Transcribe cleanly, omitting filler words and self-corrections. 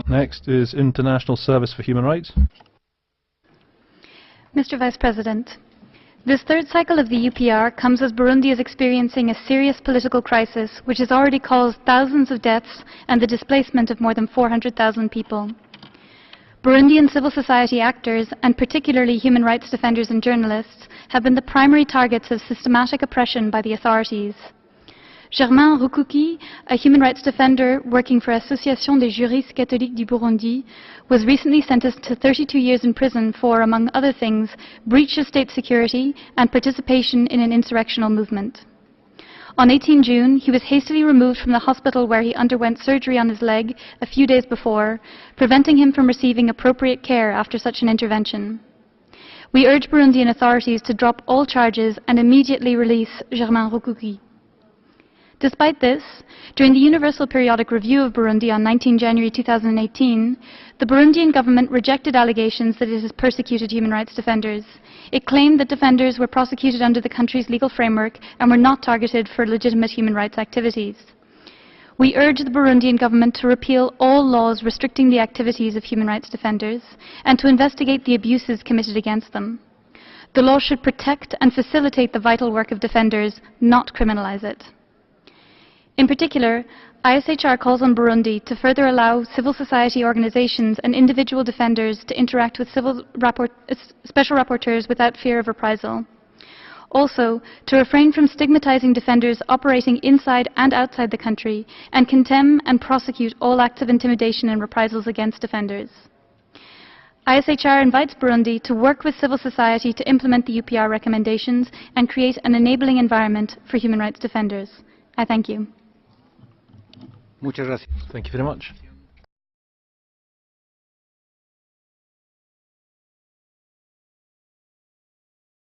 Next is International Service for Human Rights. Mr. Vice President, this third cycle of the UPR comes as Burundi is experiencing a serious political crisis which has already caused thousands of deaths and the displacement of more than 400,000 people. Burundian civil society actors, and particularly human rights defenders and journalists, have been the primary targets of systematic oppression by the authorities. Germain Rukuki, a human rights defender working for Association des Juristes Catholiques du Burundi, was recently sentenced to 32 years in prison for, among other things, breach of state security and participation in an insurrectional movement. On 18 June, he was hastily removed from the hospital where he underwent surgery on his leg a few days before, preventing him from receiving appropriate care after such an intervention. We urge Burundian authorities to drop all charges and immediately release Germain Rukuki. Despite this, during the Universal Periodic Review of Burundi on 19 January 2018, the Burundian government rejected allegations that it has persecuted human rights defenders. It claimed that defenders were prosecuted under the country's legal framework and were not targeted for legitimate human rights activities. We urge the Burundian government to repeal all laws restricting the activities of human rights defenders and to investigate the abuses committed against them. The law should protect and facilitate the vital work of defenders, not criminalize it. In particular, ISHR calls on Burundi to further allow civil society organizations and individual defenders to interact with special rapporteurs without fear of reprisal. Also, to refrain from stigmatizing defenders operating inside and outside the country, and condemn and prosecute all acts of intimidation and reprisals against defenders. ISHR invites Burundi to work with civil society to implement the UPR recommendations and create an enabling environment for human rights defenders. I thank you. Thank you very much.